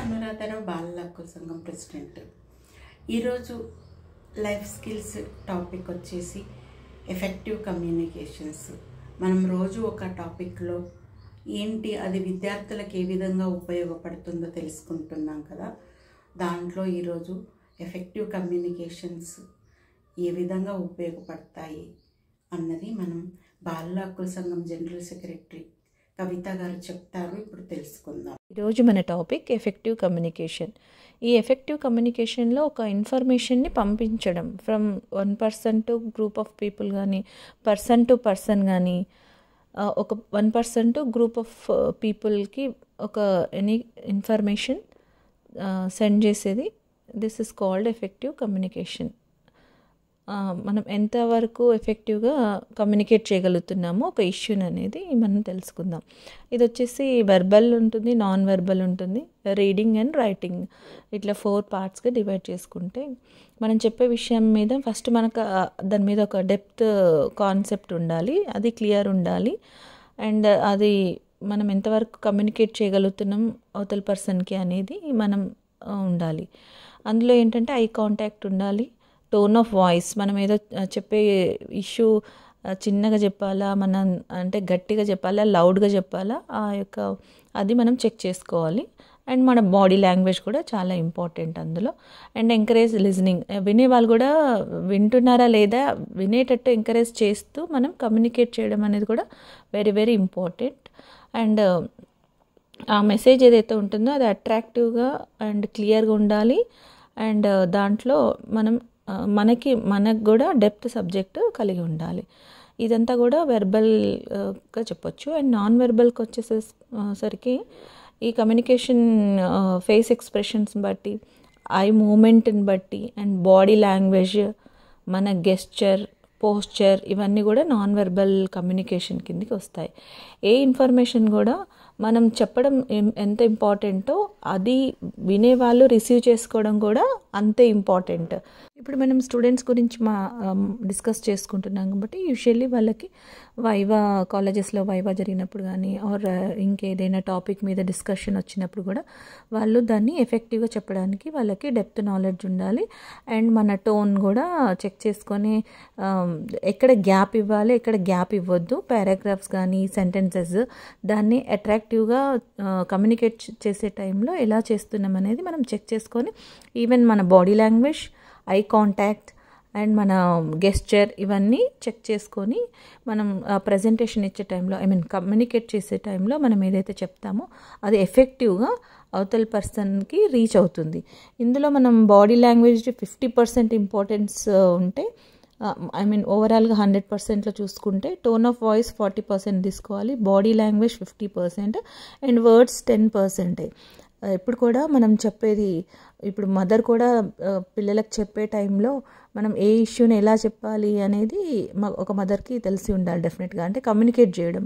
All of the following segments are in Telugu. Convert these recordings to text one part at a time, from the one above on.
అనురాధరావు బాలల హక్కుల సంఘం ప్రెసిడెంట్. ఈరోజు లైఫ్ స్కిల్స్ టాపిక్ వచ్చేసి ఎఫెక్టివ్ కమ్యూనికేషన్స్. మనం రోజు ఒక టాపిక్లో ఏంటి అది విద్యార్థులకు ఏ విధంగా ఉపయోగపడుతుందో తెలుసుకుంటున్నాం కదా. దాంట్లో ఈరోజు ఎఫెక్టివ్ కమ్యూనికేషన్స్ ఏ విధంగా ఉపయోగపడతాయి అన్నది మనం బాలల హక్కుల సంఘం జనరల్ సెక్రటరీ కవిత గారు చెప్తారు. ఇప్పుడు తెలుసుకుందాం. ఈరోజు మన టాపిక్ ఎఫెక్టివ్ కమ్యూనికేషన్. ఈ ఎఫెక్టివ్ కమ్యూనికేషన్లో ఒక ఇన్ఫర్మేషన్ని పంపించడం from one person to group of people కానీ, పర్సన్ టు పర్సన్ కానీ, ఒక one person to group of పీపుల్కి ఒక ఎనీ ఇన్ఫర్మేషన్ సెండ్ చేసేది. This is called effective communication. మనం ఎంతవరకు ఎఫెక్టివ్గా కమ్యూనికేట్ చేయగలుగుతున్నామో ఒక ఇష్యూని అనేది మనం తెలుసుకుందాం. ఇది వచ్చేసి వెర్బల్ ఉంటుంది, నాన్ వెర్బల్ ఉంటుంది, రీడింగ్ అండ్ రైటింగ్, ఇట్లా 4 పార్ట్స్గా డివైడ్ చేసుకుంటే మనం చెప్పే విషయం మీద ఫస్ట్ మనకు దాని మీద ఒక డెప్త్ కాన్సెప్ట్ ఉండాలి, అది క్లియర్ ఉండాలి. అండ్ అది మనం ఎంతవరకు కమ్యూనికేట్ చేయగలుగుతున్నాం అవతల పర్సన్కి అనేది మనం ఉండాలి. అందులో ఏంటంటే ఐ కాంటాక్ట్ ఉండాలి, టోన్ ఆఫ్ వాయిస్, మనం ఏదో చెప్పే ఇష్యూ చిన్నగా చెప్పాలా, మనం అంటే గట్టిగా చెప్పాలా, లౌడ్గా చెప్పాలా, అది మనం చెక్ చేసుకోవాలి. అండ్ మన బాడీ లాంగ్వేజ్ కూడా చాలా ఇంపార్టెంట్ అందులో. అండ్ ఎంకరేజ్ లిజనింగ్, వినేవాళ్ళు కూడా వింటున్నారా లేదా వినేటట్టు ఎంకరేజ్ చేస్తూ మనం కమ్యూనికేట్ చేయడం అనేది కూడా వెరీ వెరీ ఇంపార్టెంట్. అండ్ ఆ మెసేజ్ ఏదైతే ఉంటుందో అది అట్రాక్టివ్గా అండ్ క్లియర్గా ఉండాలి. అండ్ దాంట్లో మనకు కూడా డెప్త్ సబ్జెక్ట్ కలిగి ఉండాలి. ఇదంతా కూడా వెర్బల్గా చెప్పొచ్చు. అండ్ నాన్ వెర్బల్కి వచ్చేసరికి ఈ కమ్యూనికేషన్ ఫేస్ ఎక్స్ప్రెషన్స్ బట్టి, ఐ మూమెంట్ని బట్టి, అండ్ బాడీ లాంగ్వేజ్, మన గెస్చర్, పోస్చర్, ఇవన్నీ కూడా నాన్ వెర్బల్ కమ్యూనికేషన్ కిందకి వస్తాయి. ఏ ఇన్ఫర్మేషన్ కూడా మనం చెప్పడం ఎంత ఇంపార్టెంటో అది వినేవాళ్ళు రిసీవ్ చేసుకోవడం కూడా అంతే ఇంపార్టెంట్. ఇప్పుడు మనం స్టూడెంట్స్ గురించి డిస్కస్ చేసుకుంటున్నాం కాబట్టి యూజువల్లీ వాళ్ళకి వైవా, కాలేజెస్లో వైవా జరిగినప్పుడు కానీ ఆర్ ఇంకేదైనా టాపిక్ మీద డిస్కషన్ వచ్చినప్పుడు కూడా వాళ్ళు దాన్ని ఎఫెక్టివ్గా చెప్పడానికి వాళ్ళకి డెప్త్ నాలెడ్జ్ ఉండాలి. అండ్ మన టోన్ కూడా చెక్ చేసుకొని ఎక్కడ గ్యాప్ ఇవ్వాలి, ఎక్కడ గ్యాప్ ఇవ్వద్దు, పారాగ్రాఫ్స్ కానీ సెంటెన్సెస్ దాన్ని అట్రాక్టివ్గా కమ్యూనికేట్ చేసే టైంలో ఎలా చేస్తున్నాం అనేది మనం చెక్ చేసుకొని, ఈవెన్ మన body language, eye contact and మన గెస్చర్ ఇవన్నీ చెక్ చేసుకొని మనం ప్రజెంటేషన్ ఇచ్చే టైంలో, కమ్యూనికేట్ చేసే టైంలో మనం ఏదైతే చెప్తామో అది ఎఫెక్టివ్గా అవతల పర్సన్కి రీచ్ అవుతుంది. ఇందులో మనం బాడీ లాంగ్వేజ్ 50% ఇంపార్టెన్స్ ఉంటే, ఓవరాల్గా 100%లో చూసుకుంటే టోన్ ఆఫ్ వాయిస్ 40% తీసుకోవాలి, బాడీ లాంగ్వేజ్ 50% అండ్ వర్డ్స్ 10%. ఇప్పుడు కూడా మనం చెప్పేది, ఇప్పుడు మదర్ కూడా పిల్లలకు చెప్పే టైంలో మనం ఏ ఇష్యూని ఎలా చెప్పాలి అనేది ఒక మదర్కి తెలిసి ఉండాలి డెఫినెట్గా. అంటే కమ్యూనికేట్ చేయడం,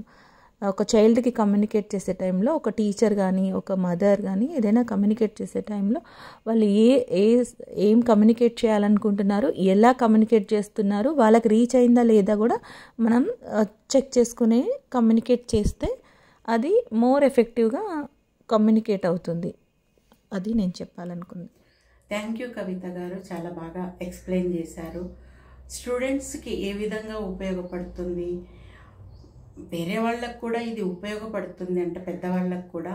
ఒక చైల్డ్కి కమ్యూనికేట్ చేసే టైంలో ఒక టీచర్ కానీ ఒక మదర్ కానీ ఏదైనా కమ్యూనికేట్ చేసే టైంలో వాళ్ళు ఏం కమ్యూనికేట్ చేయాలనుకుంటున్నారు, ఎలా కమ్యూనికేట్ చేస్తున్నారు, వాళ్ళకి రీచ్ అయిందా లేదా కూడా మనం చెక్ చేసుకుని కమ్యూనికేట్ చేస్తే అది మోర్ ఎఫెక్టివ్గా కమ్యూనికేట్ అవుతుంది. అది నేను చెప్పాలనుకుంది. థ్యాంక్ యూ కవిత గారు, చాలా బాగా ఎక్స్ప్లెయిన్ చేశారు. స్టూడెంట్స్కి ఏ విధంగా ఉపయోగపడుతుంది, వేరే వాళ్ళకు కూడా ఇది ఉపయోగపడుతుంది అంటే పెద్దవాళ్ళకు కూడా,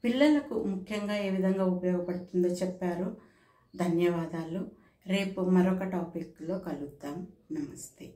పిల్లలకు ముఖ్యంగా ఏ విధంగా ఉపయోగపడుతుందో చెప్పారు. ధన్యవాదాలు. రేపు మరొక టాపిక్లో కలుద్దాం. నమస్తే.